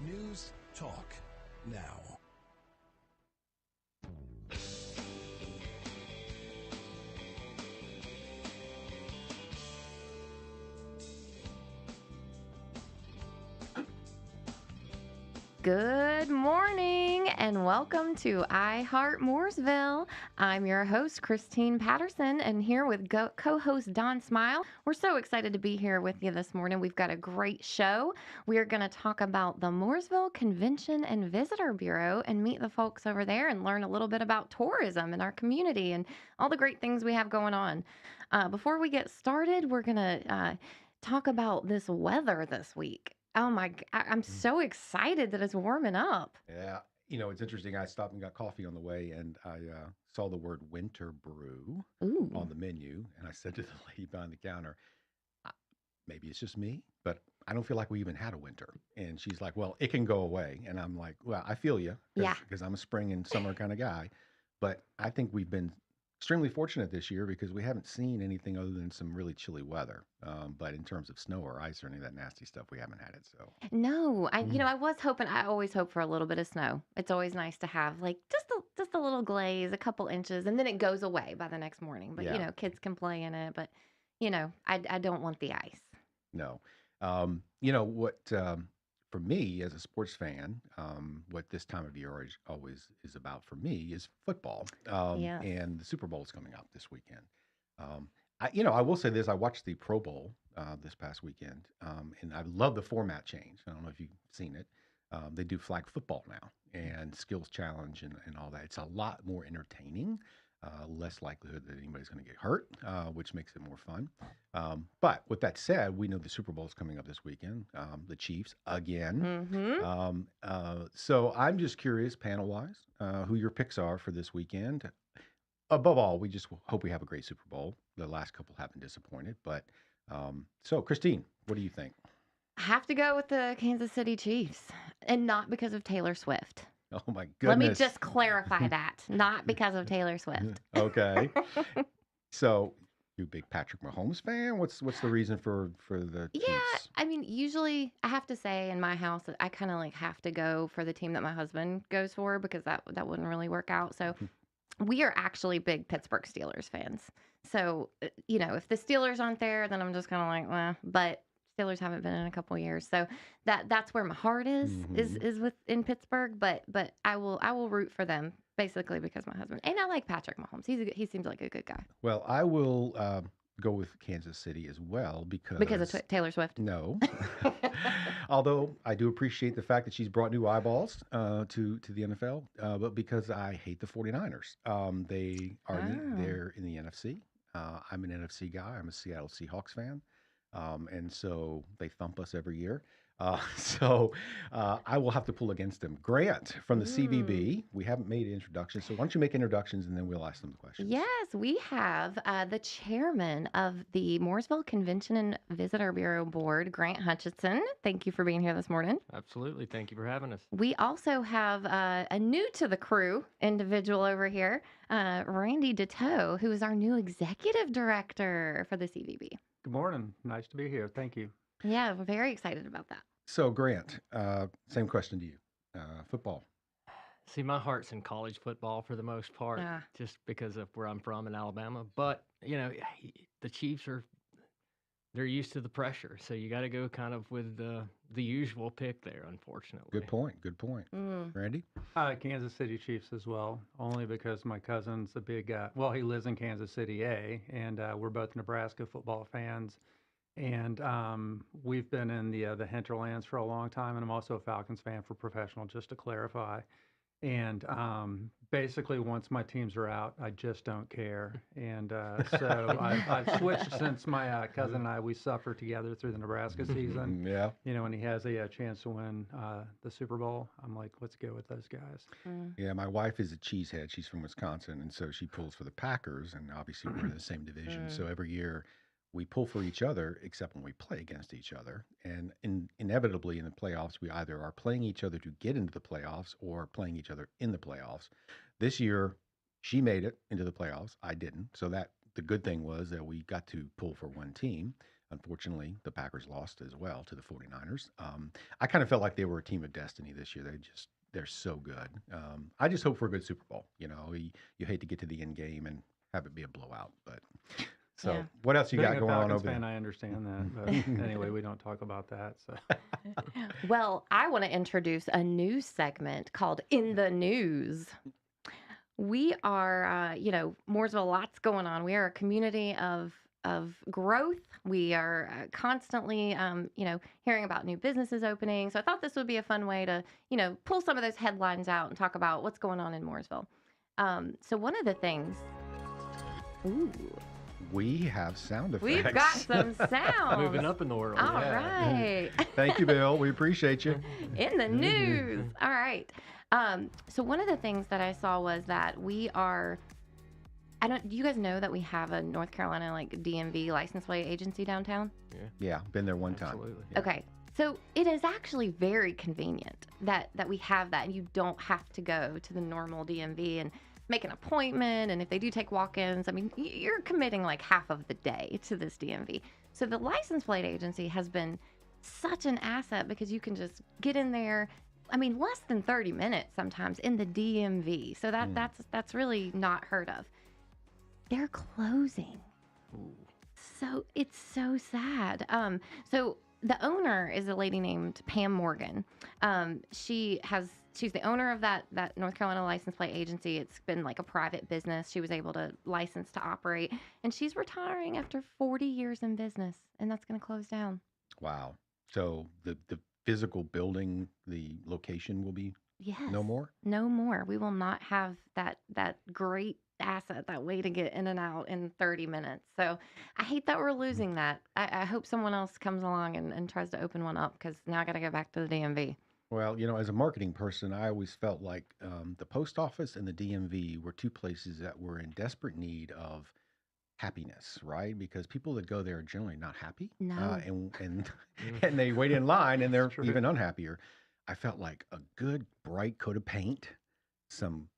News Talk Now. Good morning and welcome to Heart Mooresville. I'm your host, Christine Patterson, and here with co-host Don Smyle. We're so excited to be here with you this morning. We've got a great show. We are going to talk about the Mooresville Convention and Visitor Bureau and meet the folks over there and learn a little bit about tourism in our community and all the great things we have going on. Before we get started, we're going to talk about this weather this week. Oh I'm so excited that it's warming up. Yeah, it's interesting. I stopped and got coffee on the way, and I saw the word winter brew on Ooh. the menu, and I said to the lady behind the counter, "Uh, maybe it's just me, but I don't feel like we even had a winter." And she's like, "Well, it can go away." And I'm like, "Well, I feel you Yeah. because I'm a spring and summer kind of guy, but I think we've been extremely fortunate this year because we haven't seen anything other than some really chilly weather. But in terms of snow or ice or any of that nasty stuff, we haven't had it. So, No, mm, I was hoping, I always hope for a little bit of snow. It's always nice to have like just a little glaze, a couple inches, and then it goes away by the next morning. But yeah. kids can play in it, but I don't want the ice. No. What for me as a sports fan, what this time of year always is about for me is football. Yes. And the Super Bowl is coming up this weekend. I will say this: I watched the Pro Bowl this past weekend, and I love the format change. I don't know if you've seen it. They do flag football now and skills challenge and all that. It's a lot more entertaining. Less likelihood that anybody's going to get hurt, which makes it more fun. But with that said, we know the Super Bowl is coming up this weekend. The Chiefs again. Mm-hmm. So I'm just curious, panel wise, who your picks are for this weekend. Above all, we just hope we have a great Super Bowl. The last couple haven't disappointed, but so Christine, what do you think? I have to go with the Kansas City Chiefs, and not because of Taylor Swift. Oh my Let me goodness. just clarify that, not because of Taylor Swift. Okay. So you a big Patrick Mahomes fan? What's the reason for the Yeah, Chiefs? I mean, usually I have to say in my house that I kind of like have to go for the team that my husband goes for because that wouldn't really work out. So we are actually big Pittsburgh Steelers fans. So if the Steelers aren't there, then I'm just kind of like, well, but Steelers haven't been in a couple years, so that's where my heart is is Hmm. is with in Pittsburgh. But I will root for them basically because my husband and I like Patrick Mahomes. He seems like a good guy Well, I will go with Kansas City as well because of because Taylor Swift. no, although I do appreciate the fact that she's brought new eyeballs to the NFL, but because I hate the 49ers. They are Oh. they're in the NFC. I'm an NFC guy. I'm a Seattle Seahawks fan. And so they thump us every year. So I will have to pull against them. Grant from the Mm. CVB. We haven't made introductions, so why don't you make introductions and then we'll ask them the questions. Yes, we have the chairman of the Mooresville Convention and Visitor Bureau Board, Grant Hutcheson. Thank you for being here this morning. Absolutely. Thank you for having us. We also have a new to the crew individual over here, Randy DuTeau, who is our new executive director for the CVB. Good morning. Nice to be here. Thank you. Yeah, we're very excited about that. So Grant, same question to you. Football. See, my heart's in college football for the most part, Ah. just because of where I'm from in Alabama. But, the Chiefs they're used to the pressure. So you got to go kind of with the usual pick there, unfortunately. Good point. Good point. Mm. Randy? Kansas City Chiefs as well, only because my cousin's a big well, he lives in Kansas City, and we're both Nebraska football fans. And we've been in the hinterlands for a long time, and I'm also a Falcons fan for professional, just to clarify. And basically, once my teams are out, I just don't care. And so I've switched since my cousin and I, we suffered together through the Nebraska season. Yeah. When he has a chance to win the Super Bowl, I'm like, let's go with those guys. Mm. Yeah, my wife is a cheesehead. She's from Wisconsin, and so she pulls for the Packers, and obviously we're in the same division. So every year we pull for each other, except when we play against each other. And inevitably in the playoffs, we either are playing each other to get into the playoffs or playing each other in the playoffs. This year, she made it into the playoffs. I didn't. So that the good thing was that we got to pull for one team. Unfortunately, the Packers lost as well to the 49ers. I kind of felt like they were a team of destiny this year. They're so good. I just hope for a good Super Bowl. You hate to get to the end game and have it be a blowout. But so, Yeah. what else you Being got a going on Falcons over fan, there? I understand that. But anyway, we don't talk about that. So Well, I want to introduce a news segment called In the News. We are, Mooresville, lots going on. We are a community of growth. We are constantly, hearing about new businesses opening. So I thought this would be a fun way to, pull some of those headlines out and talk about what's going on in Mooresville. So one of the things, ooh, We have sound effects. we've got some sounds. Moving up in the world. All yeah. right. Thank you, Bill. We appreciate you. In the news. All right. So one of the things that I saw was that do you guys know that we have a North Carolina DMV license plate agency downtown? Yeah, been there one time. Absolutely. Yeah. Okay. So it is actually very convenient that we have that, and you don't have to go to the normal DMV and make an appointment. And if they do take walk-ins, I mean, you're committing like half of the day to this DMV. So the license plate agency has been such an asset because you can just get in there. I mean, less than 30 minutes sometimes in the DMV. So that's really not heard of. They're closing. Ooh. So it's so sad. So the owner is a lady named Pam Morgan. She's the owner of that North Carolina license plate agency. It's been like a private business. She was able to license to operate, and she's retiring after 40 years in business, and that's going to close down. Wow. So the physical building, the location will be Yes. no more? No more. We will not have that great asset, that way to get in and out in 30 minutes. So I hate that we're losing that. I hope someone else comes along and tries to open one up, because now I got to go back to the DMV. Well, as a marketing person, I always felt like the post office and the DMV were two places that were in desperate need of happiness, right? Because people that go there are generally not happy. No. And they wait in line and they're True. even unhappier. I felt like a good bright coat of paint, some,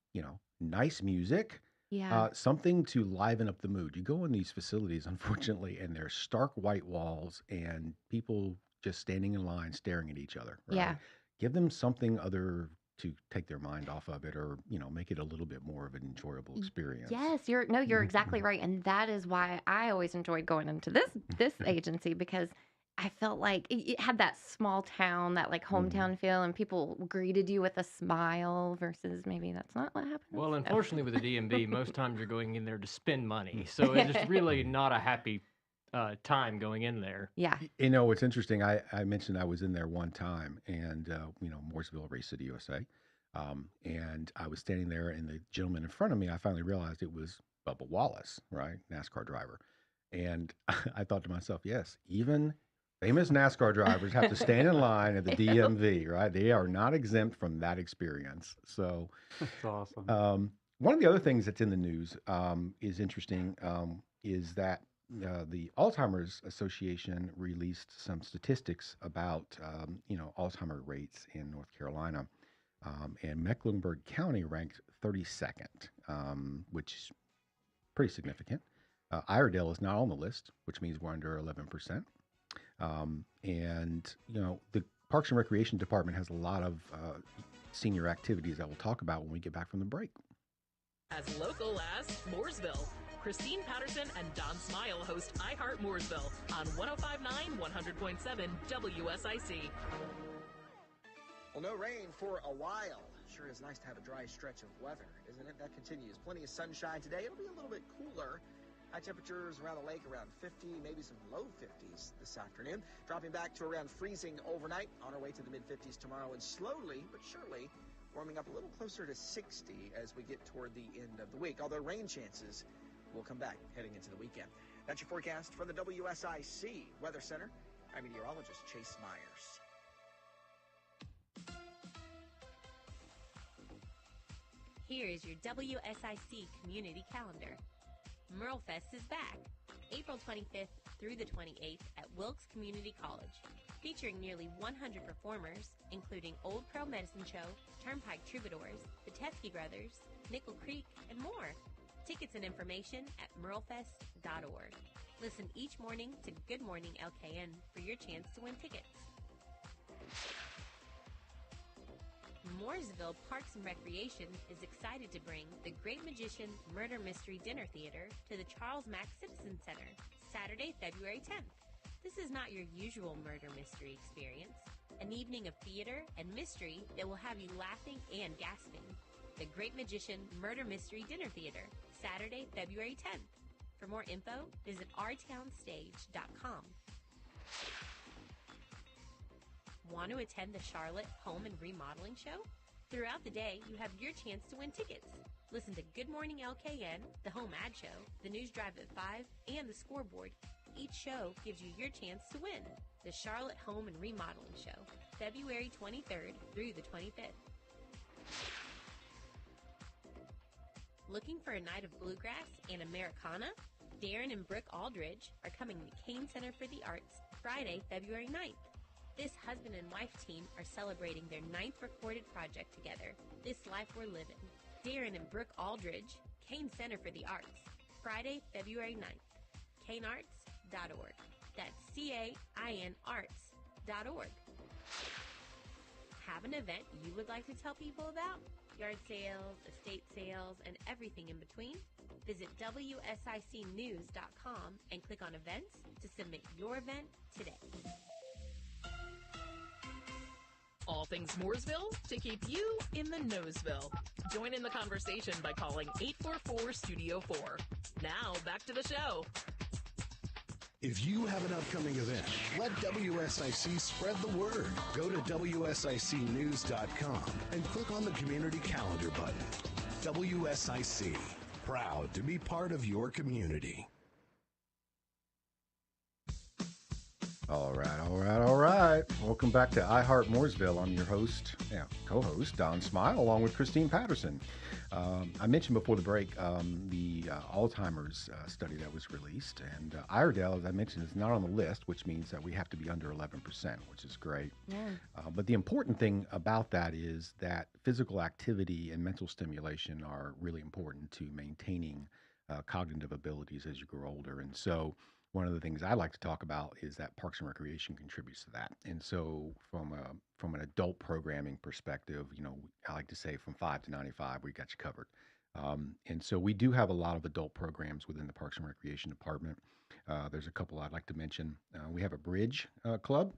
nice music, Yeah. something to liven up the mood. You go in these facilities, unfortunately, and there's stark white walls and people just standing in line staring at each other, right? Yeah. Give them something other to take their mind off of it, or make it a little bit more of an enjoyable experience. Yes, you're exactly right, and that is why I always enjoyed going into this agency, because I felt like it had that small town, that like hometown feel, and people greeted you with a smile. Versus maybe that's not what happens. Well, So- unfortunately, with the DMV, most times you're going in there to spend money, so it's really not a happy time going in there. yeah, It's interesting. I mentioned I was in there one time, and Mooresville, Race City, USA, and I was standing there, and the gentleman in front of me, I finally realized it was Bubba Wallace, right, NASCAR driver, and I thought to myself, yes, even famous NASCAR drivers have to stand in line at the DMV, right? They are not exempt from that experience. So that's awesome. one of the other things that's in the news is interesting, is that the Alzheimer's Association released some statistics about, Alzheimer rates in North Carolina. And Mecklenburg County ranked 32nd, which is pretty significant. Iredell is not on the list, which means we're under 11%. And, the Parks and Recreation Department has a lot of senior activities that we'll talk about when we get back from the break. As local as Mooresville, Christine Patterson and Don Smyle host Heart Mooresville on 105.9, 100.7 WSIC. Well, no rain for a while. Sure is nice to have a dry stretch of weather, isn't it? That continues. Plenty of sunshine today. It'll be a little bit cooler. High temperatures around the lake around 50, maybe some low 50s this afternoon. Dropping back to around freezing overnight. On our way to the mid-50s tomorrow, and slowly but surely warming up a little closer to 60 as we get toward the end of the week. Although rain chances will come back heading into the weekend. That's your forecast from the WSIC Weather Center. I'm meteorologist Chase Myers. Here is your WSIC community calendar. Merlefest is back, April 25th through the 28th at Wilkes Community College, featuring nearly 100 performers, including Old Crow Medicine Show, Turnpike Troubadours, the Teskey Brothers, Nickel Creek, and more. Tickets and information at merlefest.org. Listen each morning to Good Morning LKN for your chance to win tickets. Mooresville Parks and Recreation is excited to bring The Great Magician Murder Mystery Dinner Theater to the Charles Mack Citizen Center, Saturday, February 10th. This is not your usual murder mystery experience. An evening of theater and mystery that will have you laughing and gasping. The Great Magician Murder Mystery Dinner Theater, Saturday, February 10th. For more info, visit ourtownstage.com. Want to attend the Charlotte Home and Remodeling Show? Throughout the day, you have your chance to win tickets. Listen to Good Morning LKN, the Home Ad Show, the News Drive at 5, and the Scoreboard. Each show gives you your chance to win. The Charlotte Home and Remodeling Show, February 23rd through the 25th. Looking for a night of bluegrass and Americana? Darren and Brooke Aldridge are coming to Kane Center for the Arts Friday, February 9th. This husband and wife team are celebrating their 9th recorded project together, This Life We're Living. Darren and Brooke Aldridge, Kane Center for the Arts, Friday, February 9th. kanearts.org. That's CAIN arts.org. Have an event you would like to tell people about? Yard sales, estate sales, and everything in between? Visit WSICnews.com and click on events to submit your event today. All things Mooresville to keep you in the Noseville. Join in the conversation by calling 844-STUDIO-4. Now, back to the show. If you have an upcoming event, let WSIC spread the word. Go to WSICnews.com and click on the Community Calendar button. WSIC, proud to be part of your community. All right. Welcome back to iHeart Mooresville. I'm your host, co-host, Don Smyle, along with Christine Patterson. I mentioned before the break the Alzheimer's study that was released. And Iredell, as I mentioned, is not on the list, which means that we have to be under 11%, which is great. Yeah. But the important thing about that is that physical activity and mental stimulation are really important to maintaining cognitive abilities as you grow older. And so one of the things I like to talk about is that Parks and Recreation contributes to that. And so from an adult programming perspective, I like to say from 5 to 95, we got you covered. And so we do have a lot of adult programs within the Parks and Recreation Department. There's a couple I'd like to mention. We have a Bridge Club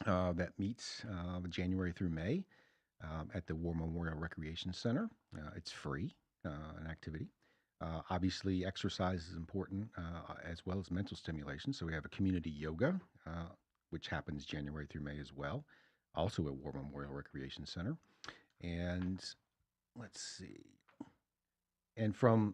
that meets January through May at the War Memorial Recreation Center. It's free, an activity. Obviously, exercise is important as well as mental stimulation. So we have a community yoga, which happens January through May as well, also at War Memorial Recreation Center. And let's see. And for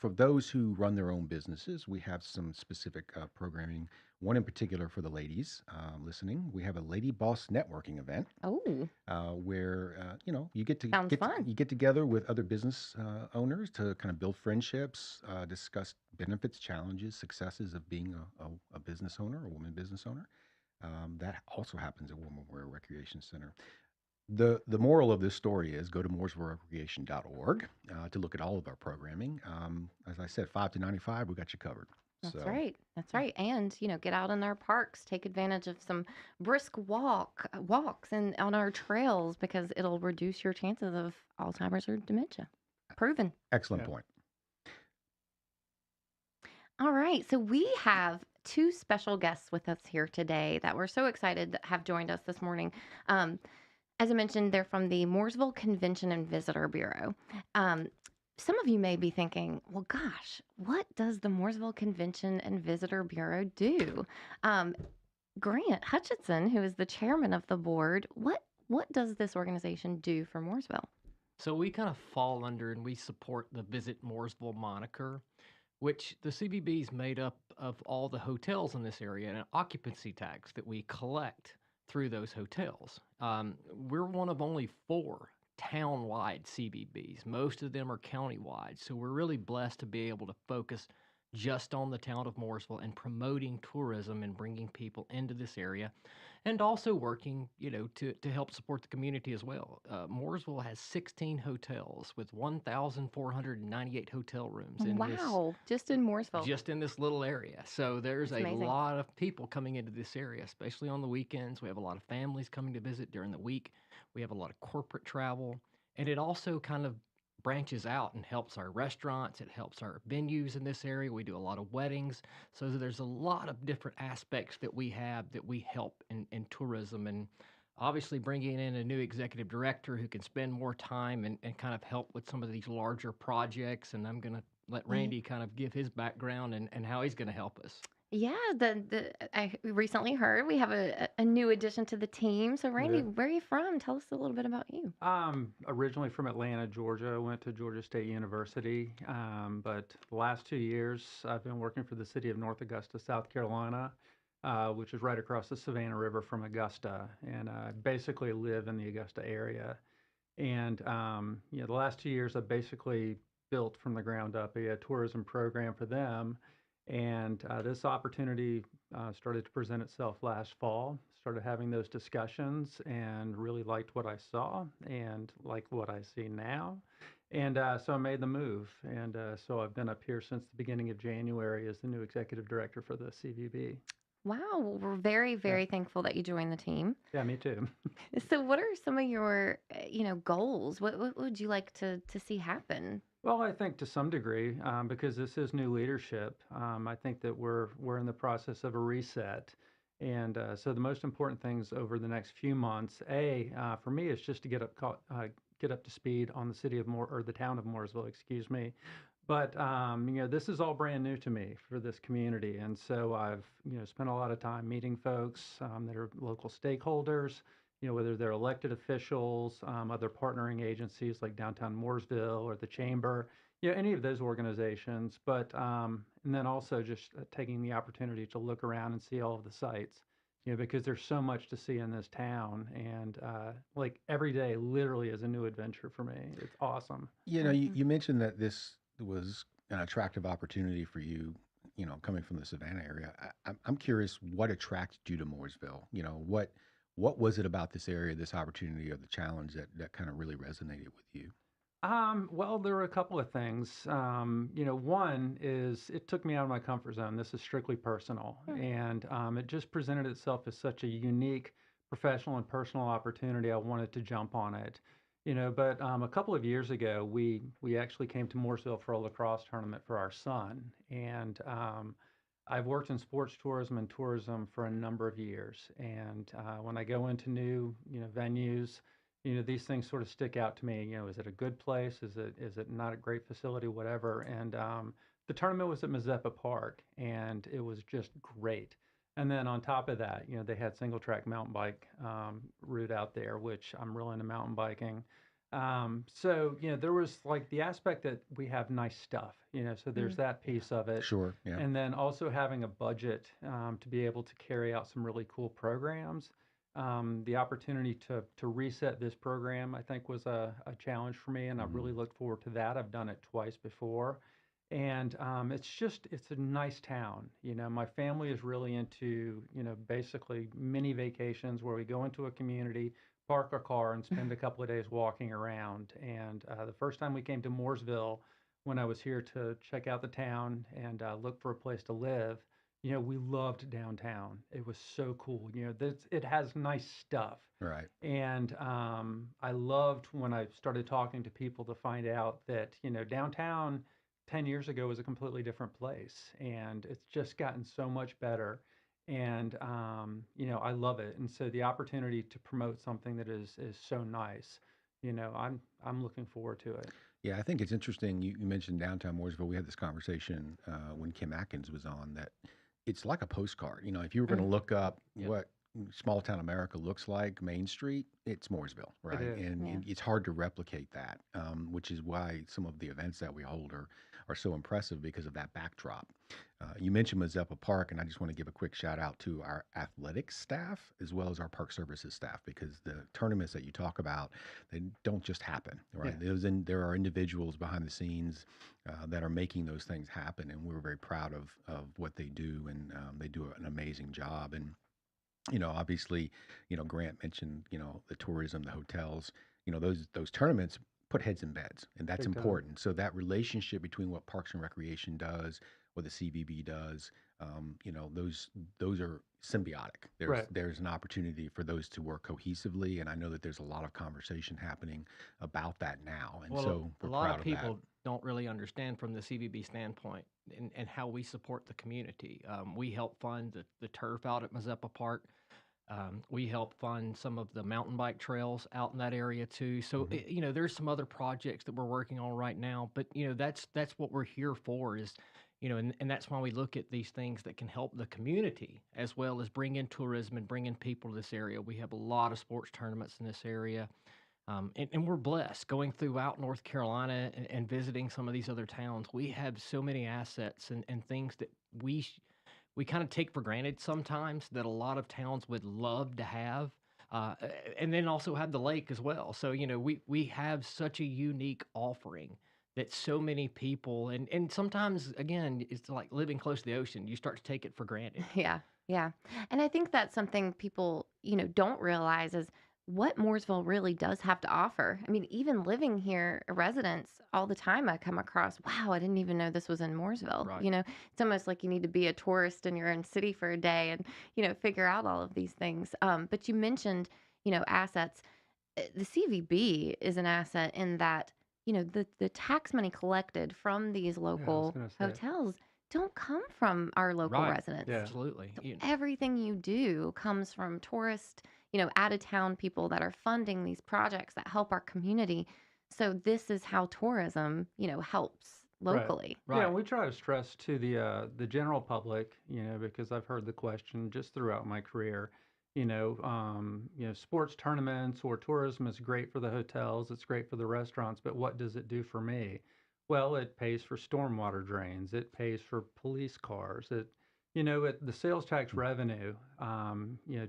those who run their own businesses, we have some specific programming. One in particular for the ladies listening. We have a Lady Boss networking event. Oh. Where you get to Sounds fun. You get together with other business owners to kind of build friendships, discuss benefits, challenges, successes of being a business owner, a woman business owner. That also happens at War Memorial Recreation Center. The moral of this story is go to mooresvillerecreation.org to look at all of our programming. As I said, 5 to 95, we got you covered. That's right. And, get out in our parks, take advantage of some brisk walks and on our trails because it'll reduce your chances of Alzheimer's or dementia. Proven. Excellent point. All right. So we have two special guests with us here today that we're so excited to have joined us this morning. As I mentioned, they're from the Mooresville Convention and Visitor Bureau. Some of you may be thinking, well, gosh, what does the Mooresville Convention and Visitor Bureau do? Grant Hutcheson, who is the chairman of the board, what does this organization do for Mooresville? So we kind of fall under and we support the Visit Mooresville moniker, which the CVB is made up of all the hotels in this area and occupancy tax that we collect through those hotels. We're one of only 4 town-wide CVBs. Most of them are county-wide. So we're really blessed to be able to focus just on the town of Mooresville and promoting tourism and bringing people into this area. and also working, to help support the community as well. Mooresville has 16 hotels with 1,498 hotel rooms in this Wow, just in Mooresville. just in this little area. So there's That's a amazing. lot of people coming into this area, especially on the weekends. We have a lot of families coming to visit during the week. We have a lot of corporate travel, and it also kind of branches out and helps our restaurants. It helps our venues in this area. We do a lot of weddings. So there's a lot of different aspects that we have that we help in tourism. And obviously bringing in a new executive director who can spend more time and kind of help with some of these larger projects. And I'm going to let Yeah. Randy kind of give his background and how he's going to help us. Yeah, I recently heard we have a new addition to the team. So, Randy, Yeah. where are you from? Tell us a little bit about you. Originally from Atlanta, Georgia. Went to Georgia State University, but the last 2 years I've been working for the city of North Augusta, South Carolina, which is right across the Savannah River from Augusta, and I basically live in the Augusta area. And the last 2 years I've basically built from the ground up a tourism program for them. And this opportunity started to present itself last fall. Started having those discussions and really liked what I saw and like what I see now. And so I made the move. And so I've been up here since the beginning of January as the new executive director for the CVB. Wow, well, we're very, Yeah. very thankful that you joined the team. Yeah, me too. So, what are some of your, goals? What would you like to see happen? Well, I think to some degree, because this is new leadership, I think that we're in the process of a reset, and so the most important things over the next few months, for me, is just to get up to speed on the city of Moore or the town of Mooresville, excuse me. But this is all brand new to me for this community, and so I've spent a lot of time meeting folks that are local stakeholders. Whether they're elected officials, other partnering agencies like Downtown Mooresville or the Chamber, any of those organizations. But and then also just taking the opportunity to look around and see all of the sites, because there's so much to see in this town, and like every day literally is a new adventure for me. It's awesome. You mentioned that this was an attractive opportunity for you, coming from the Savannah area. I'm curious what attracted you to Mooresville? What was it about this area, this opportunity, or the challenge that kind of really resonated with you? Well, there were a couple of things. One is it took me out of my comfort zone. This is strictly personal, and it just presented itself as such a unique professional and personal opportunity. I wanted to jump on it. But a couple of years ago, we actually came to Mooresville for a lacrosse tournament for our son, and I've worked in sports tourism and tourism for a number of years. And when I go into new venues, these things sort of stick out to me. Is it a good place? Is it not a great facility? Whatever. And the tournament was at Mazeppa Park, and it was just great. And then on top of that, they had single track mountain bike route out there, which I'm real into mountain biking. So there was like the aspect that we have nice stuff, so there's that piece of it. Sure. Yeah. And then also having a budget to be able to carry out some really cool programs. The opportunity to reset this program, I think, was a challenge for me, and I've really looked forward to that. I've done it twice before. And it's a nice town. My family is really into, basically mini vacations where we go into a community, park our car, and spend a couple of days walking around. And the first time we came to Mooresville, when I was here to check out the town and look for a place to live, we loved downtown. It was so cool. It has nice stuff. Right. And I loved when I started talking to people to find out that, downtown 10 years ago was a completely different place, and it's just gotten so much better. And I love it. And so the opportunity to promote something that is so nice, I'm looking forward to it. Yeah, I think it's interesting. You mentioned downtown Mooresville. We had this conversation when Kim Atkins was on that it's like a postcard. If you were going to look up what small town America looks like, Main Street, it's Mooresville, right? is, And it's hard to replicate that, which is why some of the events that we hold are so impressive because of that backdrop. You mentioned Mazeppa Park, and I just want to give a quick shout out to our athletics staff as well as our park services staff, because the tournaments that you talk about, they don't just happen, right? Yeah. There are individuals behind the scenes that are making those things happen, and we're very proud of what they do, and they do an amazing job. And Obviously, Grant mentioned, the tourism, the hotels, those tournaments put heads in beds, and that's Big time. important. So that relationship between what Parks and Recreation does, what the CVB does, those are symbiotic. Right. There's an opportunity for those to work cohesively, and I know that there's a lot of conversation happening about that now, and Well, so a we're lot proud of of that. people don't really understand from the CVB standpoint and how we support the community. We help fund the turf out at Mazeppa Park. We help fund some of the mountain bike trails out in that area too. So, there's some other projects that we're working on right now, but that's what we're here for is, and that's why we look at these things that can help the community as well as bring in tourism and bring in people to this area. We have a lot of sports tournaments in this area. And we're blessed going throughout North Carolina and visiting some of these other towns. We have so many assets and things that we kind of take for granted sometimes that a lot of towns would love to have. And then also have the lake as well. So, we have such a unique offering that so many people, and sometimes, again, it's like living close to the ocean. You start to take it for granted. Yeah, yeah. And I think that's something people, don't realize is what Mooresville really does have to offer. I mean, even living here, residents all the time, I come across, wow, I didn't even know this was in Mooresville. Right. It's almost like you need to be a tourist in your own city for a day and, figure out all of these things. But you mentioned, assets. The CVB is an asset in that, the tax money collected from these Yeah, I was local gonna say. hotels don't come from our local Right. residents. Yeah. Absolutely. So everything you do comes from tourist, out of town people that are funding these projects that help our community. So this is how tourism, helps Right. locally. Yeah, Right. and we try to stress to the general public, because I've heard the question just throughout my career. Sports tournaments or tourism is great for the hotels, it's great for the restaurants, but what does it do for me? Well, it pays for stormwater drains, it pays for police cars, the sales tax revenue,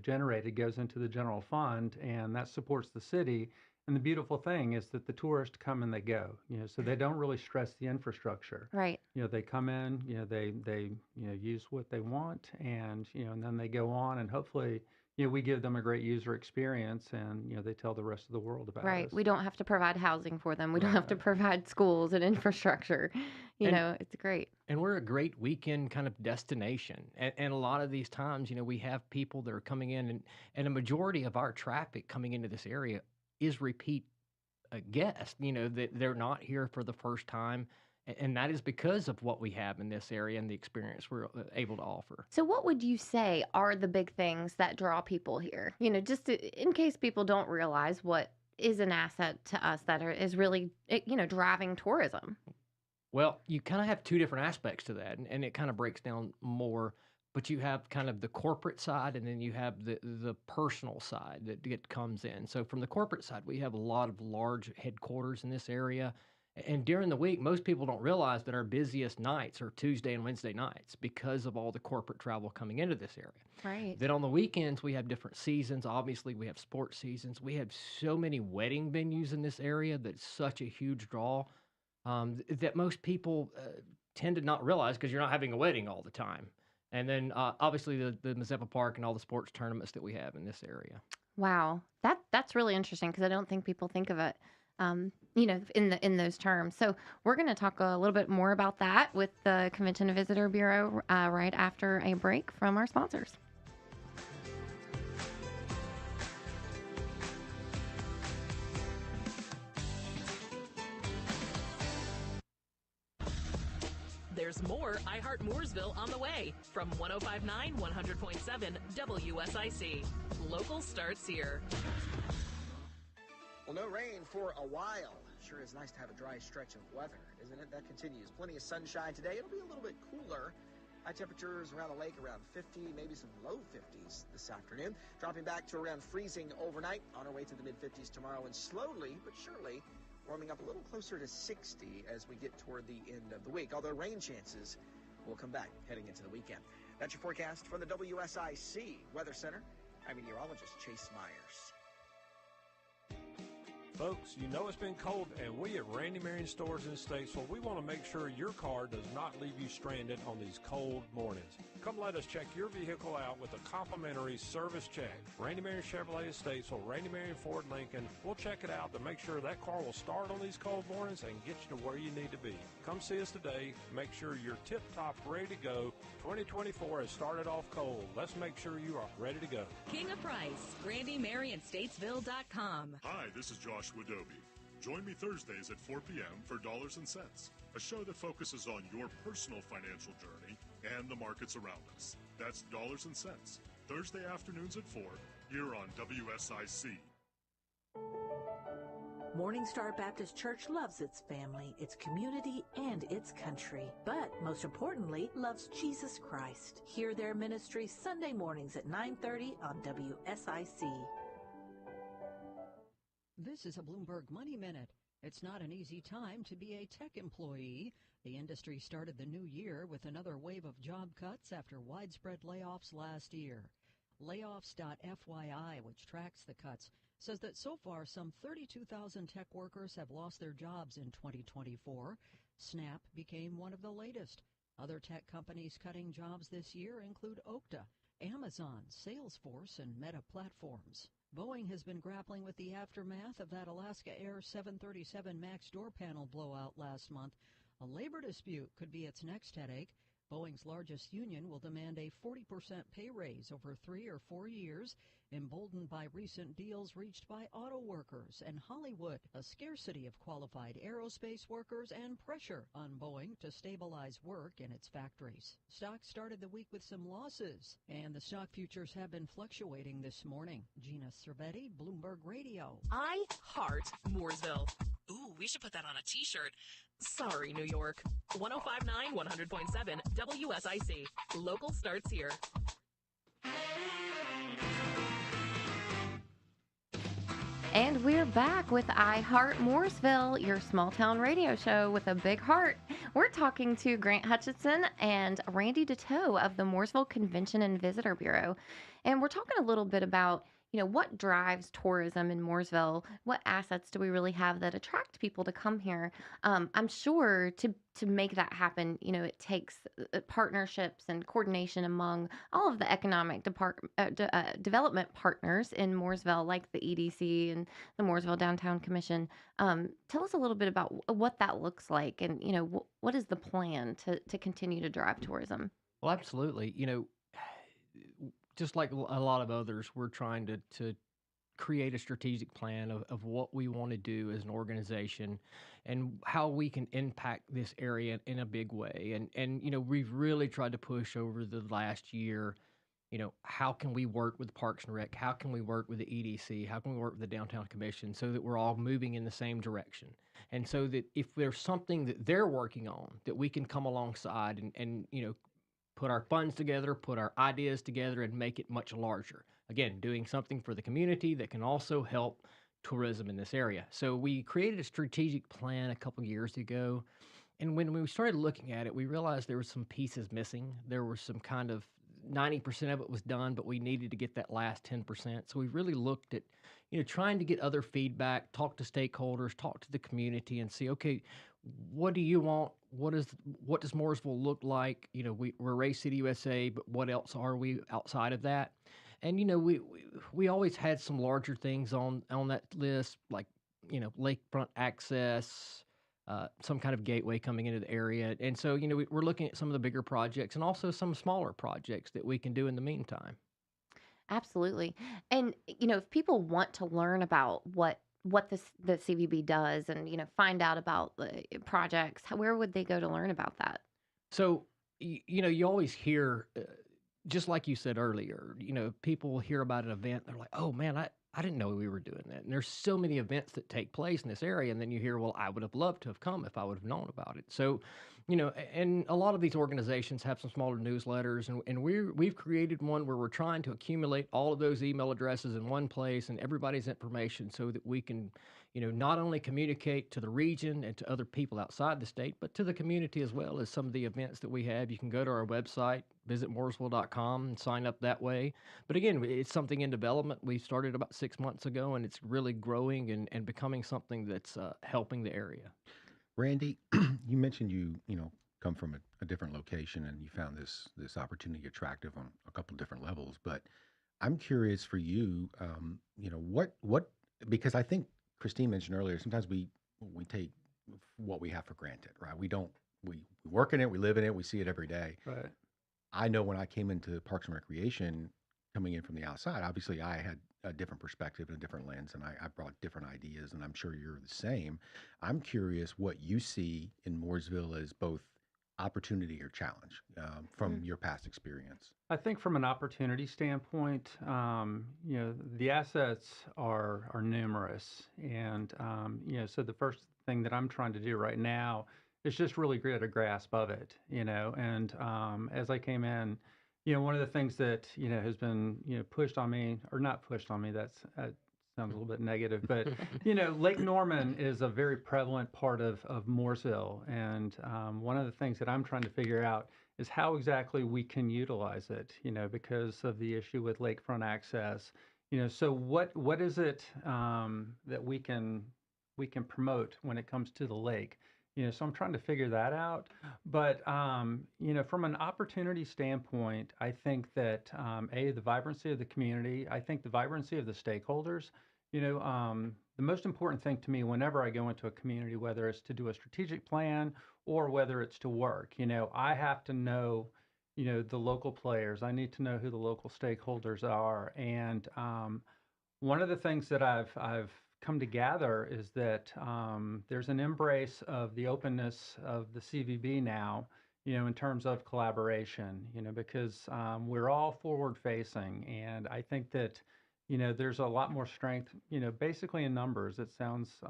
generated goes into the general fund, and that supports the city. And the beautiful thing is that the tourists come and they go, so they don't really stress the infrastructure. Right. They come in, they use what they want, and then they go on, and hopefully, we give them a great user experience, and they tell the rest of the world about Right. us. We don't have to provide housing for them. We don't have to Right. provide schools and infrastructure. And It's great. and we're a great weekend kind of destination. And a lot of these times, we have people that are coming in, and a majority of our traffic coming into this area is repeat guests, that they're not here for the first time. And that is because of what we have in this area and the experience we're able to offer. So what would you say are the big things that draw people here? Just in case people don't realize what is an asset to us that is really, driving tourism. Well, you kind of have two different aspects to that, and it kind of breaks down more. But you have kind of the corporate side, and then you have the personal side that comes in. So from the corporate side, we have a lot of large headquarters in this area. And during the week, most people don't realize that our busiest nights are Tuesday and Wednesday nights because of all the corporate travel coming into this area. Right. Then on the weekends, we have different seasons. Obviously, we have sports seasons. We have so many wedding venues in this area that's such a huge draw that most people tend to not realize because you're not having a wedding all the time. And then obviously the Mazeppa Park and all the sports tournaments that we have in this area. Wow. That's really interesting because I don't think people think of it, in those terms. So we're going to talk a little bit more about that with the Convention and Visitor Bureau right after a break from our sponsors. There's more iHeart Mooresville on the way from 105.9 100.7 WSIC. Local starts here. Well, no rain for a while. Sure is nice to have a dry stretch of weather, isn't it? That continues. Plenty of sunshine today. It'll be a little bit cooler. High temperatures around the lake around 50, maybe some low 50s this afternoon. Dropping back to around freezing overnight. On our way to the mid-50s tomorrow, and slowly but surely warming up a little closer to 60 as we get toward the end of the week. Although rain chances will come back heading into the weekend. That's your forecast from the WSIC Weather Center. I'm meteorologist Chase Myers. Folks, you know it's been cold, and we at Randy Marion Stores in Statesville, we want to make sure your car does not leave you stranded on these cold mornings. Come let us check your vehicle out with a complimentary service check. Randy Marion Chevrolet of Statesville, Randy Marion Ford Lincoln, we'll check it out to make sure that car will start on these cold mornings and get you to where you need to be. Come see us today. Make sure you're tip-top ready to go. 2024 has started off cold. Let's make sure you are ready to go. King of Price, RandyMarionStatesville.com. Hi, this is Joshua Dobie. Join me Thursdays at 4 p.m. for Dollars and Cents, a show that focuses on your personal financial journey and the markets around us. That's Dollars and Cents, Thursday afternoons at 4, here on WSIC. Morning Star Baptist Church loves its family, its community, and its country, but most importantly, loves Jesus Christ. Hear their ministry Sunday mornings at 9:30 on WSIC. This is a Bloomberg Money Minute. It's not an easy time to be a tech employee. The industry started the new year with another wave of job cuts after widespread layoffs last year. Layoffs.fyi, which tracks the cuts, says that so far some 32,000 tech workers have lost their jobs in 2024. Snap became one of the latest. Other tech companies cutting jobs this year include Okta, Amazon, Salesforce, and Meta Platforms. Boeing has been grappling with the aftermath of that Alaska Air 737 MAX door panel blowout last month. A labor dispute could be its next headache. Boeing's largest union will demand a 40% pay raise over 3 or 4 years, emboldened by recent deals reached by auto workers and Hollywood, a scarcity of qualified aerospace workers, and pressure on Boeing to stabilize work in its factories. Stocks started the week with some losses, and the stock futures have been fluctuating this morning. Gina Cervetti, Bloomberg Radio. I Heart Mooresville. Ooh, we should put that on a t-shirt. Sorry, New York. 105.9, 100.7, WSIC. Local starts here. And we're back with I Heart Mooresville, your small town radio show with a big heart. We're talking to Grant Hutcheson and Randy DuTeau of the Mooresville Convention and Visitor Bureau. And we're talking a little bit about, what drives tourism in Mooresville? What assets do we really have that attract people to come here? I'm sure to make that happen, it takes partnerships and coordination among all of the economic development partners in Mooresville, like the EDC and the Mooresville Downtown Commission. Tell us a little bit about what that looks like, and what is the plan to continue to drive tourism? Well, absolutely. Just like a lot of others, we're trying to create a strategic plan of what we want to do as an organization and how we can impact this area in a big way. And we've really tried to push over the last year, how can we work with Parks and Rec? How can we work with the EDC? How can we work with the Downtown Commission so that we're all moving in the same direction? And so that if there's something that they're working on, that we can come alongside and put our funds together, put our ideas together, and make it much larger. Again, doing something for the community that can also help tourism in this area. So we created a strategic plan a couple years ago, and when we started looking at it, we realized there were some pieces missing. There were some kind of 90% of it was done, but we needed to get that last 10%. So we really looked at, trying to get other feedback, talk to stakeholders, talk to the community, and see, okay, what do you want? What does Mooresville look like? We're Race City, USA, but what else are we outside of that? And we always had some larger things on that list, like lakefront access, some kind of gateway coming into the area. And so we're looking at some of the bigger projects and also some smaller projects that we can do in the meantime. Absolutely. And if people want to learn about what the CVB does and find out about the projects, where would they go to learn about that? So you always hear, just like you said earlier, people hear about an event, they're like, oh man, I didn't know we were doing that. And there's so many events that take place in this area, and then you hear, well, I would have loved to have come if I would have known about it. So And a lot of these organizations have some smaller newsletters, and we've created one where we're trying to accumulate all of those email addresses in one place and everybody's information so that we can, not only communicate to the region and to other people outside the state, but to the community as well as some of the events that we have. You can go to our website, visit Mooresville.com, and sign up that way. But again, it's something in development. We started about 6 months ago, and it's really growing and becoming something that's helping the area. Randy, you mentioned you come from a different location and you found this opportunity attractive on a couple of different levels. But I'm curious for you, what because I think Christine mentioned earlier, sometimes we take what we have for granted, right? We work in it, we live in it, we see it every day. Right. I know when I came into Parks and Recreation, coming in from the outside, obviously I had a different perspective and a different lens, and I brought different ideas, and I'm sure you're the same. I'm curious what you see in Mooresville as both opportunity or challenge from your past experience. I think from an opportunity standpoint, the assets are numerous, and so the first thing that I'm trying to do right now is just really get a grasp of it, and as I came in, one of the things that has been pushed on me, or not pushed on me, that sounds a little bit negative, but Lake Norman is a very prevalent part of Mooresville, and one of the things that I'm trying to figure out is how exactly we can utilize it, because of the issue with lakefront access. So what is it that we can promote when it comes to the lake? So I'm trying to figure that out. But from an opportunity standpoint, I think that the vibrancy of the community, I think the vibrancy of the stakeholders. The most important thing to me whenever I go into a community, whether it's to do a strategic plan or whether it's to work, I have to know, the local players. I need to know who the local stakeholders are. And one of the things that I've come to gather is that there's an embrace of the openness of the CVB now, in terms of collaboration, because we're all forward facing. And I think that, there's a lot more strength, basically in numbers. It sounds,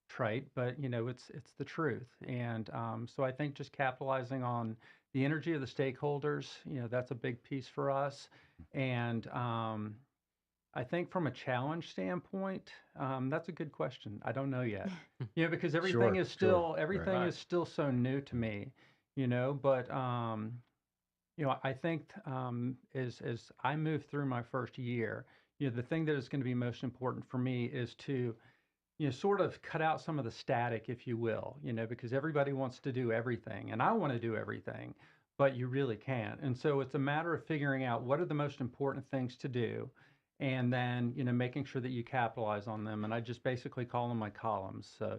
trite, but, it's the truth. And so I think just capitalizing on the energy of the stakeholders, that's a big piece for us. And I think from a challenge standpoint, that's a good question. I don't know yet, because everything is still Right. is still so new to me, But I think as I move through my first year, the thing that is going to be most important for me is to sort of cut out some of the static, if you will, because everybody wants to do everything, and I want to do everything, but you really can't. And so it's a matter of figuring out what are the most important things to do, and then making sure that you capitalize on them. And I just basically call them my columns. So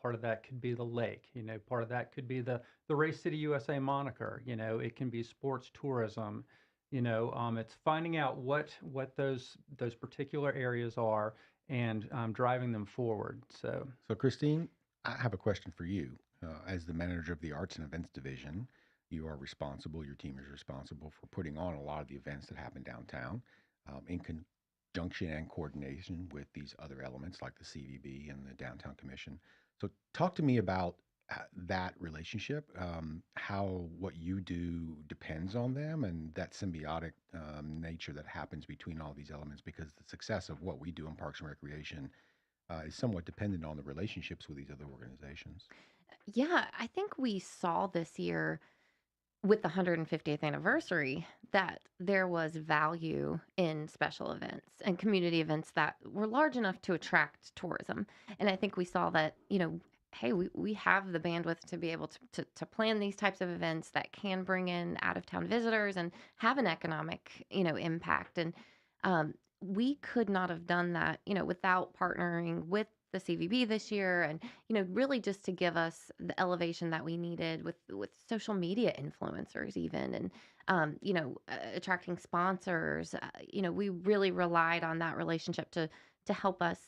part of that could be the lake. Part of that could be the Race City USA moniker. It can be sports tourism. It's finding out what those particular areas are and driving them forward. So Christine, I have a question for you. As the manager of the Arts and Events Division, you are responsible, your team is responsible for putting on a lot of the events that happen downtown in conjunction and coordination with these other elements like the CVB and the Downtown Commission. So talk to me about that relationship, how what you do depends on them, and that symbiotic nature that happens between all these elements, because the success of what we do in Parks and Recreation is somewhat dependent on the relationships with these other organizations. Yeah, I think we saw this year with the 150th anniversary that there was value in special events and community events that were large enough to attract tourism. And I think we saw that, hey, we have the bandwidth to be able to plan these types of events that can bring in out of town visitors and have an economic, impact. And we could not have done that, without partnering with the CVB this year, and really just to give us the elevation that we needed with social media influencers, even, and attracting sponsors. We really relied on that relationship to help us,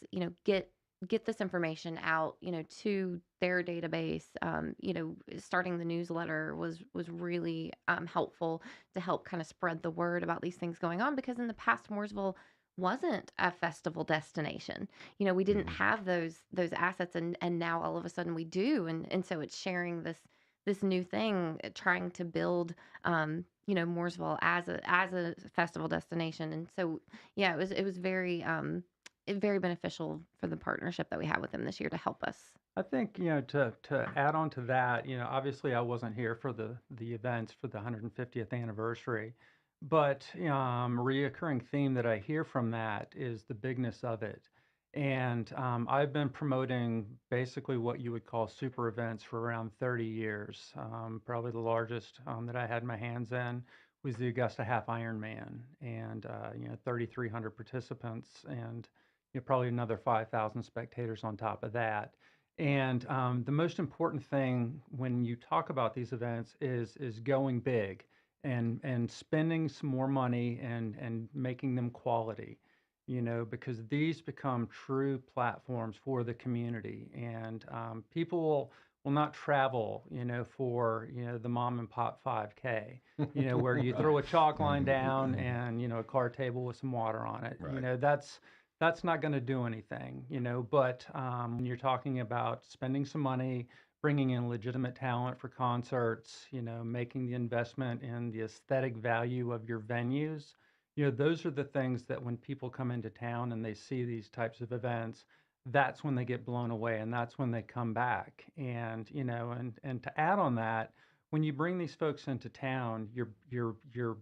get this information out, to their database. Starting the newsletter was really helpful to help kind of spread the word about these things going on, because in the past, Mooresville wasn't a festival destination. We didn't have those assets, and now all of a sudden we do, and so it's sharing this new thing, trying to build Mooresville as a festival destination. And so yeah, it was very very beneficial for the partnership that we have with them this year to help us. I think, to add on to that, obviously I wasn't here for the events for the 150th anniversary, but reoccurring theme that I hear from that is the bigness of it. And I've been promoting basically what you would call super events for around 30 years. Probably the largest that I had my hands in was the Augusta Half Ironman, and 3,300 participants, and probably another 5,000 spectators on top of that. And the most important thing when you talk about these events is going big and spending some more money and making them quality, because these become true platforms for the community. And people will not travel, for, the mom and pop 5K, where you throw a chalk line down and, a card table with some water on it. Right. That's not going to do anything, but when you're talking about spending some money, bringing in legitimate talent for concerts, making the investment in the aesthetic value of your venues, those are the things that when people come into town and they see these types of events, that's when they get blown away, and that's when they come back. And, and to add on that, when you bring these folks into town, you're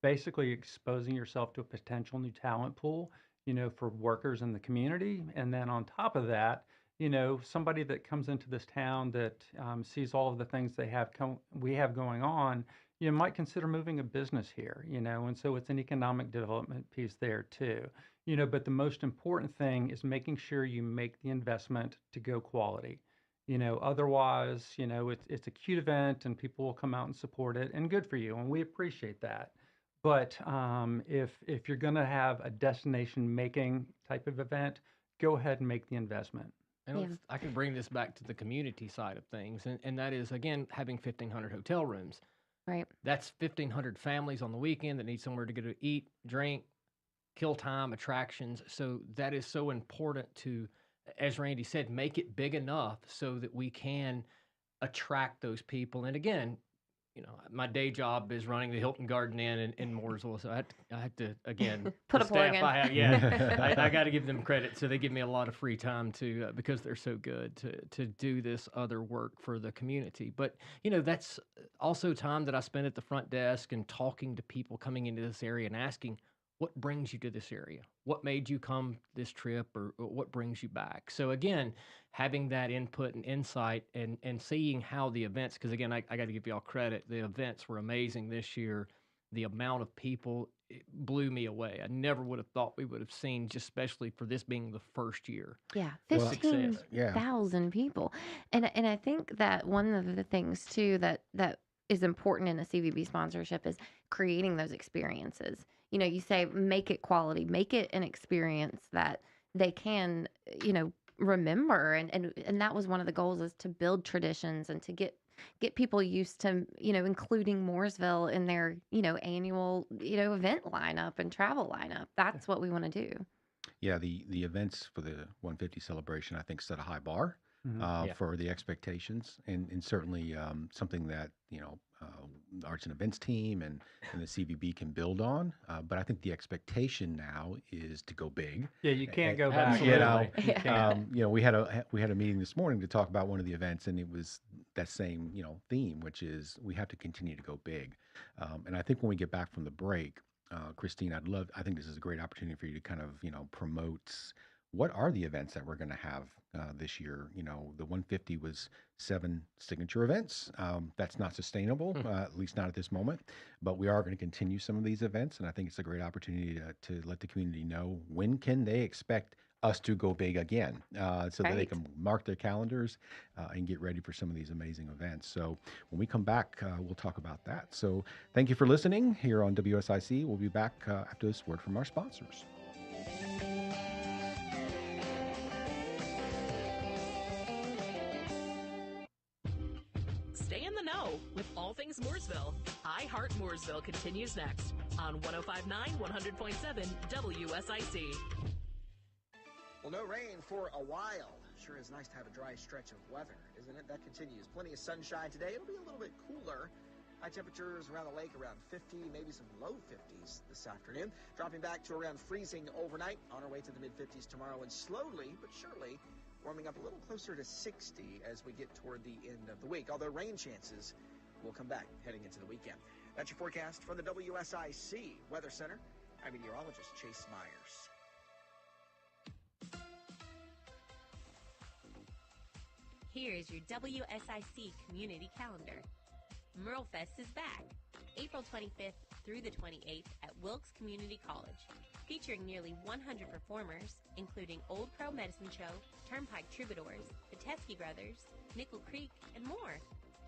basically exposing yourself to a potential new talent pool, for workers in the community. And then on top of that, somebody that comes into this town that sees all of the things we have going on, might consider moving a business here, and so it's an economic development piece there too. But the most important thing is making sure you make the investment to go quality. Otherwise, it's a cute event and people will come out and support it, and good for you, and we appreciate that. But if you're going to have a destination making type of event, go ahead and make the investment. And I can bring this back to the community side of things, and that is, again, having 1,500 hotel rooms. Right. That's 1,500 families on the weekend that need somewhere to go to eat, drink, kill time, attractions. So that is so important to, as Randy said, make it big enough so that we can attract those people. And again, my day job is running the Hilton Garden Inn in Mooresville, so I have to again Put the a plug staff in. I have, I got to give them credit. So they give me a lot of free time to because they're so good to do this other work for the community. But that's also time that I spend at the front desk and talking to people coming into this area and asking, what brings you to this area? What made you come this trip, or what brings you back? So again, having that input and insight and seeing how the events, because again, I got to give y'all credit. The events were amazing this year. The amount of people, it blew me away. I never would have thought we would have seen, just especially for this being the first year. Yeah, Well, 15,000 people. And I think that one of the things too that is important in a CVB sponsorship is creating those experiences. You say make it quality, make it an experience that they can, remember. And that was one of the goals, is to build traditions and to get people used to, including Mooresville in their, annual, event lineup and travel lineup. That's what we want to do. Yeah, the events for the 150 celebration, I think, set a high bar for the expectations, and certainly something that arts and events team and the CVB can build on. But I think the expectation now is to go big. Yeah, you can't go back. We had a meeting this morning to talk about one of the events, and it was that same theme, which is we have to continue to go big. And I think when we get back from the break, Christine, I think this is a great opportunity for you to kind of promote what are the events that we're going to have this year. The 150 was 7 signature events. That's not sustainable, at least not at this moment. But we are going to continue some of these events, and I think it's a great opportunity to let the community know when can they expect us to go big again, so that they can mark their calendars and get ready for some of these amazing events. So when we come back, we'll talk about that. So thank you for listening here on WSIC. We'll be back after this word from our sponsors. Stay in the know with all things Mooresville. Heart Mooresville continues next. on 1059 100.7 WSIC. Well, no rain for a while. Sure is nice to have a dry stretch of weather, isn't it? That continues. Plenty of sunshine today. It'll be a little bit cooler. High temperatures around the lake around 50, maybe some low 50s this afternoon. Dropping back to around freezing overnight. On our way to the mid-50s tomorrow, and slowly but surely warming up a little closer to 60 as we get toward the end of the week. Although rain chances will come back heading into the weekend. That's your forecast from the WSIC Weather Center. I'm meteorologist Chase Myers. Here is your WSIC community calendar. Merlefest is back, April 25th through the 28th at Wilkes Community College, featuring nearly 100 performers, including Old Crow Medicine Show, Turnpike Troubadours, the Teskey Brothers, Nickel Creek, and more.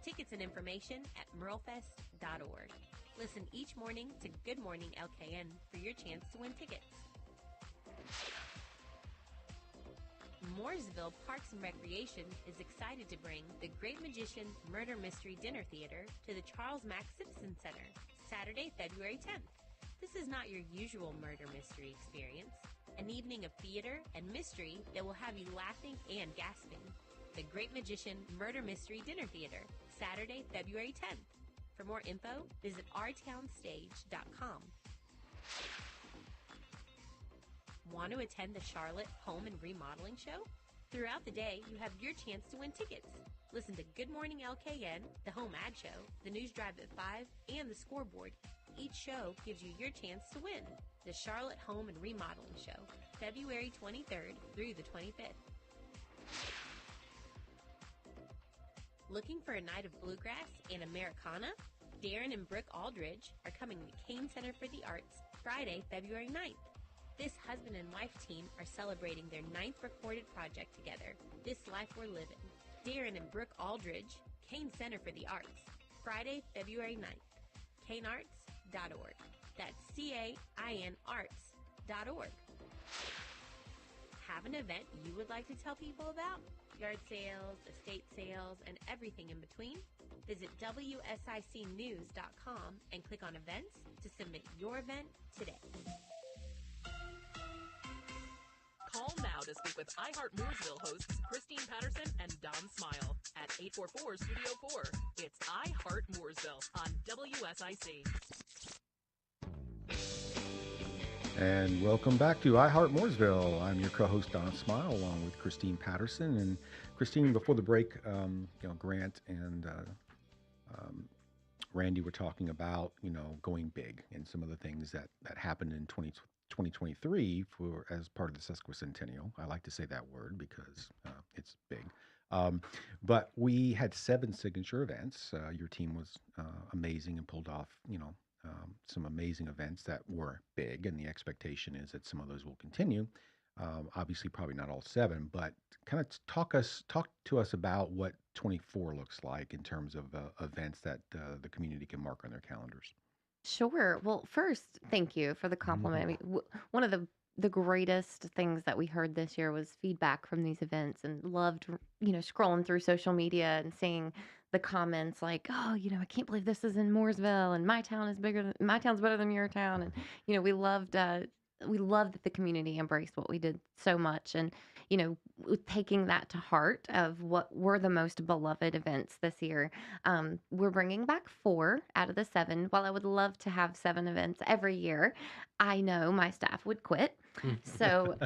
Tickets and information at merlefest.org. Listen each morning to Good Morning LKN for your chance to win tickets. Mooresville Parks and Recreation is excited to bring The Great Magician Murder Mystery Dinner Theater to the Charles Mack Simpson Center, Saturday, February 10th. This is not your usual murder mystery experience. An evening of theater and mystery that will have you laughing and gasping. The Great Magician Murder Mystery Dinner Theater, Saturday, February 10th. For more info, visit ourtownstage.com. Want to attend the Charlotte Home and Remodeling Show? Throughout the day, you have your chance to win tickets. Listen to Good Morning LKN, the Home Ad Show, the News Drive at 5, and the Scoreboard. Each show gives you your chance to win. The Charlotte Home and Remodeling Show, February 23rd through the 25th. Looking for a night of bluegrass and Americana? Darren and Brooke Aldridge are coming to Kane Center for the Arts Friday, February 9th. This husband and wife team are celebrating their 9th recorded project together, This Life We're Living. Darren and Brooke Aldridge, Kane Center for the Arts, Friday, February 9th. kanearts.org. That's CAIN arts.org. Have an event you would like to tell people about? Yard sales, estate sales, and everything in between? Visit WSICnews.com and click on events to submit your event today. Call now to speak with iHeart Mooresville hosts Christine Patterson and Don Smyle at 844-STUDIO-4. It's iHeart Mooresville on WSIC. And welcome back to iHeart Mooresville. I'm your co-host Don Smyle, along with Christine Patterson. And Christine, before the break, Grant and Randy were talking about going big and some of the things that happened in 2023 as part of the sesquicentennial. I like to say that word because it's big. But we had 7 signature events. Your team was amazing and pulled off, some amazing events that were big, and the expectation is that some of those will continue. Obviously, probably not all 7, but kind of talk to us about what 24 looks like in terms of events that the community can mark on their calendars. Sure. Well, first, thank you for the compliment. I mean, one of the greatest things that we heard this year was feedback from these events, and loved, scrolling through social media and seeing the comments like, oh, I can't believe this is in Mooresville, and my town's better than your town. And, we loved that the community embraced what we did so much. And, taking that to heart of what were the most beloved events this year, we're bringing back 4 out of the 7. While I would love to have 7 events every year, I know my staff would quit. So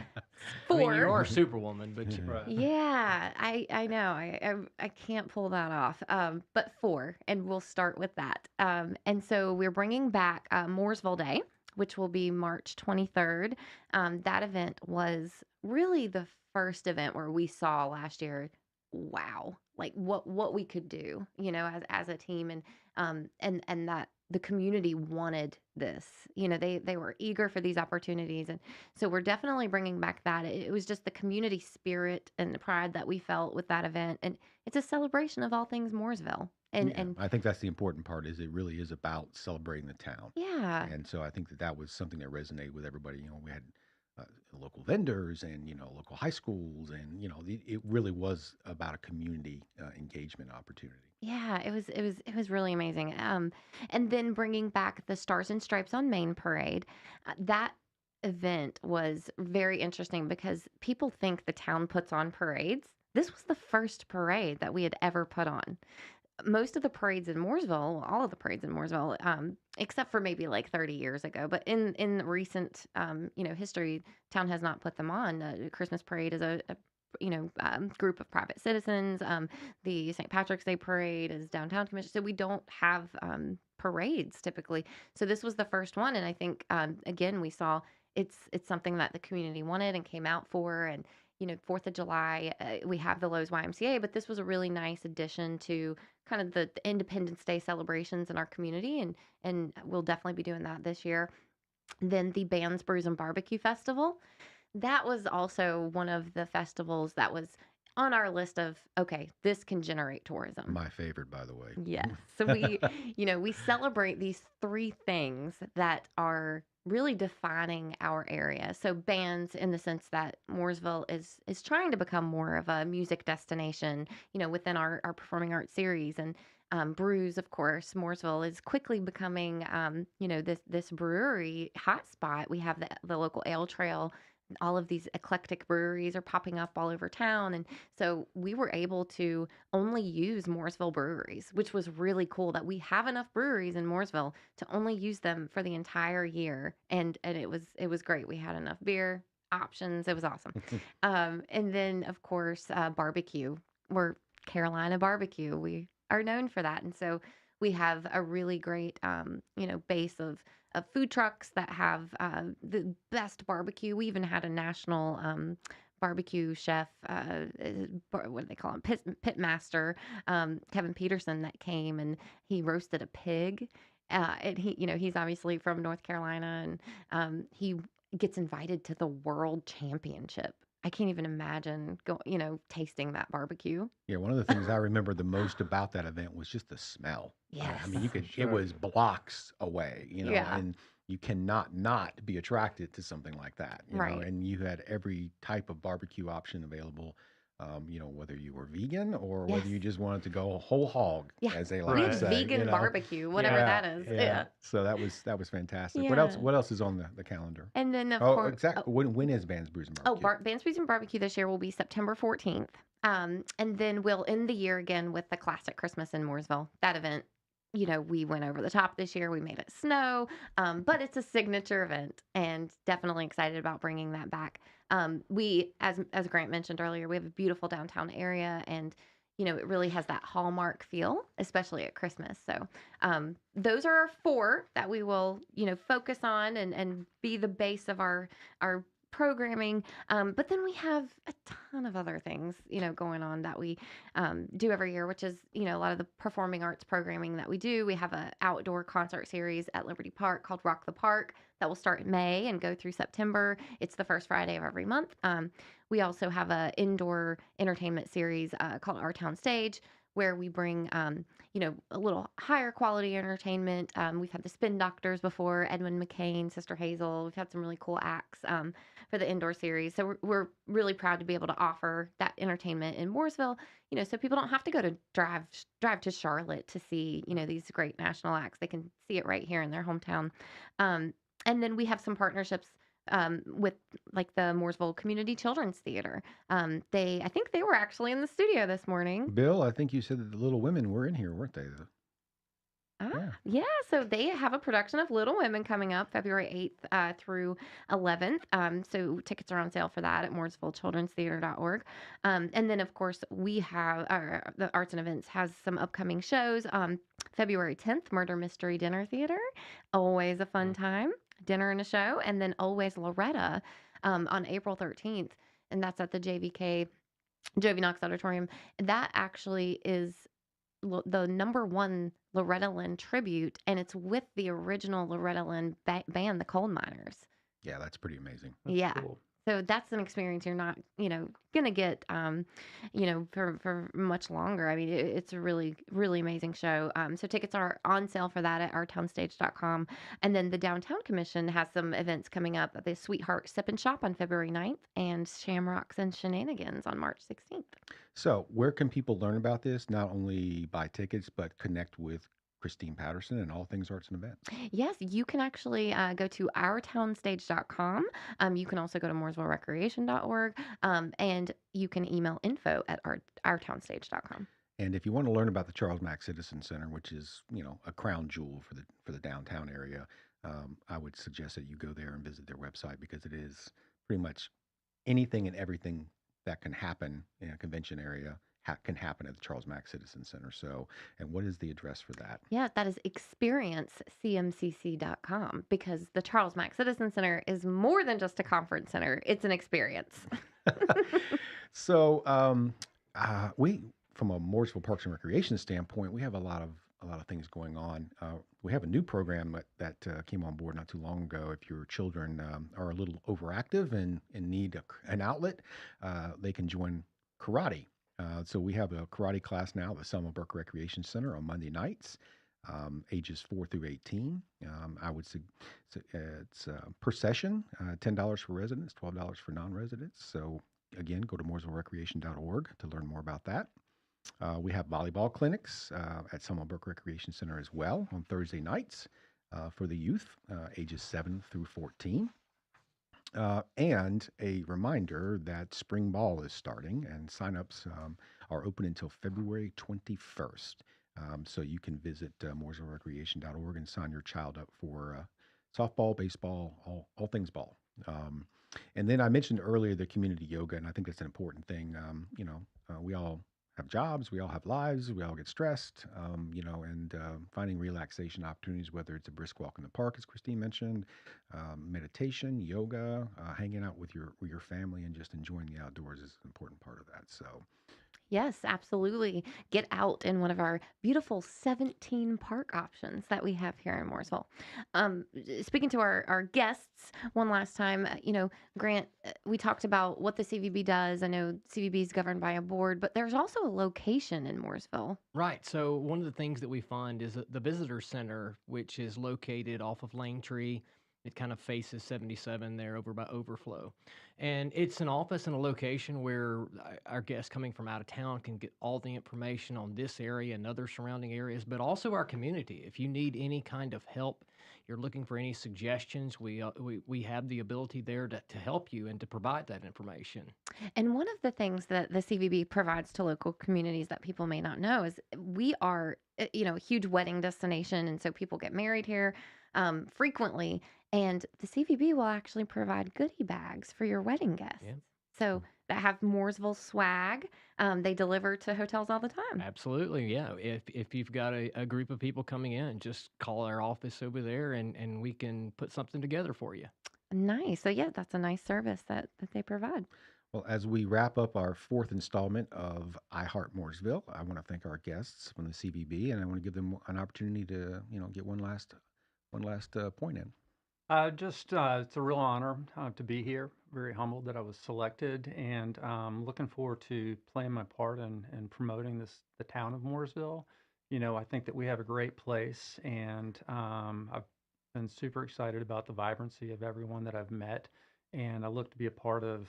4. I mean, you are Superwoman, but Yeah, I know. I can't pull that off. But 4, and we'll start with that. And so we're bringing back Mooresville Day, which will be March 23rd. That event was really the first event where we saw last year, wow, like what we could do, as a team, and that the community wanted this. They were eager for these opportunities, and so we're definitely bringing back that. It was just the community spirit and the pride that we felt with that event, and it's a celebration of all things Mooresville. And I think that's the important part, is it really is about celebrating the town. Yeah. And so I think that was something that resonated with everybody. We had local vendors and local high schools, and it really was about a community engagement opportunity. Yeah, it was really amazing. And then bringing back the Stars and Stripes on Main parade, that event was very interesting because people think the town puts on parades. This was the first parade that we had ever put on. Most of the parades in Mooresville, all of the parades in Mooresville, except for maybe like 30 years ago, but in recent history, town has not put them on. Christmas parade is a group of private citizens. The St. Patrick's Day parade is downtown commission, so we don't have parades typically. So this was the first one, and I think again we saw it's something that the community wanted and came out for, and 4th of July, we have the Lowe's YMCA, but this was a really nice addition to kind of the Independence Day celebrations in our community, and we'll definitely be doing that this year. Then the Bands, Brews, and Barbecue Festival. That was also one of the festivals that was on our list of, okay, this can generate tourism. My favorite, by the way. Yes. So we celebrate these three things that are really defining our area. So bands, in the sense that Mooresville is trying to become more of a music destination, within our performing arts series. And brews, of course, Mooresville is quickly becoming, this brewery hotspot. We have the local ale trail. All of these eclectic breweries are popping up all over town. And so we were able to only use Mooresville breweries, which was really cool that we have enough breweries in Mooresville to only use them for the entire year. And it was great. We had enough beer options. It was awesome. And then, of course, barbecue. We're Carolina barbecue. We are known for that. And so we have a really great, base of food trucks that have the best barbecue. We even had a national barbecue chef, what do they call him? Pit master, Kevin Patterson, that came and he roasted a pig. And he's obviously from North Carolina, and he gets invited to the World Championship. I can't even imagine tasting that barbecue. Yeah, one of the things I remember the most about that event was just the smell. Yes. I mean, you could, Sure. it was blocks away, Yeah. and you cannot not be attracted to something like that, Right. and you had every type of barbecue option available, whether you were vegan or whether Yes. you just wanted to go whole hog, Yeah. as they We like to had say, vegan barbecue, whatever Yeah, that is. yeah. Yeah. So that was fantastic. Yeah. What else is on the calendar? And then, of Oh, course, exactly. When is Bands, Brews, and Oh, Barbecue? Bands, Beats, and Barbecue this year will be September 14th. And then we'll end the year again with the Classic Christmas in Mooresville. That event, we went over the top this year. We made it snow, but it's a signature event, and definitely excited about bringing that back. We, as Grant mentioned earlier, we have a beautiful downtown area, and it really has that hallmark feel, especially at Christmas. So those are our four that we will, focus on and be the base of our programming. But then we have a ton of other things, going on that we do every year, which is, a lot of the performing arts programming that we do. We have an outdoor concert series at Liberty Park called Rock the Park that will start in May and go through September. It's the first Friday of every month. We also have an indoor entertainment series called Our Town Stage, where we bring, a little higher quality entertainment. We've had the Spin Doctors before, Edmund McCain, Sister Hazel. We've had some really cool acts for the indoor series. So we're really proud to be able to offer that entertainment in Mooresville, so people don't have to go to drive to Charlotte to see, these great national acts. They can see it right here in their hometown. And then we have some partnerships with like the Mooresville Community Children's Theater. I think they were actually in the studio this morning. Bill, I think you said that the Little Women were in here, weren't they? Yeah, so they have a production of Little Women coming up February 8th through 11th. So tickets are on sale for that at mooresvillechildrenstheater.org. And then, of course, we have the Arts and Events has some upcoming shows. February 10th, Murder Mystery Dinner Theater. Always a fun time. Dinner and a show. And then Always Loretta on April 13th. And that's at the Jovi Knox Auditorium. That actually is the number one Loretta Lynn tribute, and it's with the original Loretta Lynn band, the Coal Miners. Yeah, that's pretty amazing. That's Yeah. cool. So that's an experience you're not, gonna get, for much longer. I mean, it's a really, really amazing show. So tickets are on sale for that at ourtownstage.com. And then the Downtown Commission has some events coming up: the Sweetheart Sip and Shop on February 9th and Shamrocks and Shenanigans on March 16th. So, where can people learn about this? Not only buy tickets, but connect with Christine Patterson and all things arts and events. Yes, you can actually go to ourtownstage.com. You can also go to mooresvillerecreation.org, and you can email info@ourtownstage.com. And if you want to learn about the Charles Mack Citizen Center, which is a crown jewel for the downtown area, I would suggest that you go there and visit their website, because it is pretty much anything and everything that can happen in a convention area can happen at the Charles Mack Citizen Center. So, and what is the address for that? Yeah, that is experiencecmcc.com, because the Charles Mack Citizen Center is more than just a conference center. It's an experience. So, we, from a Mooresville Parks and Recreation standpoint, we have a lot of things going on. We have a new program that came on board not too long ago. If your children are a little overactive and need an outlet, they can join karate. So we have a karate class now at the Selma Burke Recreation Center on Monday nights, ages 4 through 18. I would say it's per session, $10 for residents, $12 for non-residents. So again, go to mooresvillerecreation.org to learn more about that. We have volleyball clinics at Selma Burke Recreation Center as well on Thursday nights for the youth, ages 7 through 14. And a reminder that spring ball is starting, and signups are open until February 21st. So you can visit mooresvillerecreation.org and sign your child up for softball, baseball, all things ball. And then I mentioned earlier the community yoga, and I think that's an important thing. We all have jobs, we all have lives, we all get stressed, and finding relaxation opportunities, whether it's a brisk walk in the park, as Christine mentioned, meditation, yoga, hanging out with your family, and just enjoying the outdoors is an important part of that. So, Yes, absolutely. Get out in one of our beautiful 17 park options that we have here in Mooresville. Speaking to our guests one last time, Grant, we talked about what the CVB does. I know CVB is governed by a board, but there's also a location in Mooresville. Right. So one of the things that we fund is the visitor center, which is located off of Lane Tree. It kind of faces 77 there over by Overflow. And it's an office and a location where our guests coming from out of town can get all the information on this area and other surrounding areas, but also our community. If you need any kind of help, you're looking for any suggestions, we have the ability there to help you and to provide that information. And one of the things that the CVB provides to local communities that people may not know is we are, a huge wedding destination. And so people get married here frequently. And the CVB will actually provide goodie bags for your wedding guests. Yeah. So that have Mooresville swag. They deliver to hotels all the time. Absolutely, yeah. If you've got a group of people coming in, just call our office over there and we can put something together for you. Nice. So yeah, that's a nice service that they provide. well, as we wrap up our fourth installment of I Heart Mooresville, I want to thank our guests from the CVB, and I want to give them an opportunity to, get one last point in. It's a real honor to be here. Very humbled that I was selected, and looking forward to playing my part in promoting the town of Mooresville. I think that we have a great place, and I've been super excited about the vibrancy of everyone that I've met, and I look to be a part of,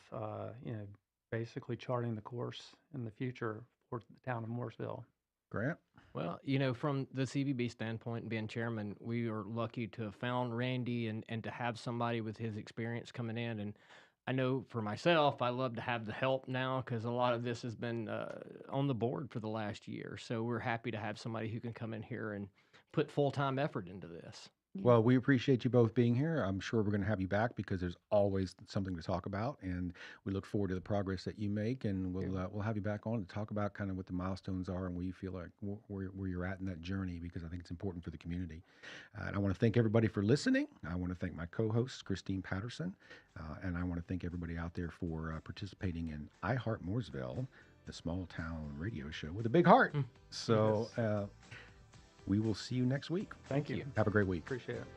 basically charting the course in the future for the town of Mooresville. Grant? Well, from the CVB standpoint and being chairman, we are lucky to have found Randy and to have somebody with his experience coming in. And I know for myself, I love to have the help now because a lot of this has been on the board for the last year. So we're happy to have somebody who can come in here and put full-time effort into this. Well, we appreciate you both being here. I'm sure we're going to have you back because there's always something to talk about, and we look forward to the progress that you make. And we'll have you back on to talk about kind of what the milestones are and where you feel like where you're at in that journey, because I think it's important for the community. And I want to thank everybody for listening. I want to thank my co-host Christine Patterson, and I want to thank everybody out there for participating in I Heart Mooresville, the small town radio show with a big heart. So. Yes. We will see you next week. Thank you. Have a great week. Appreciate it.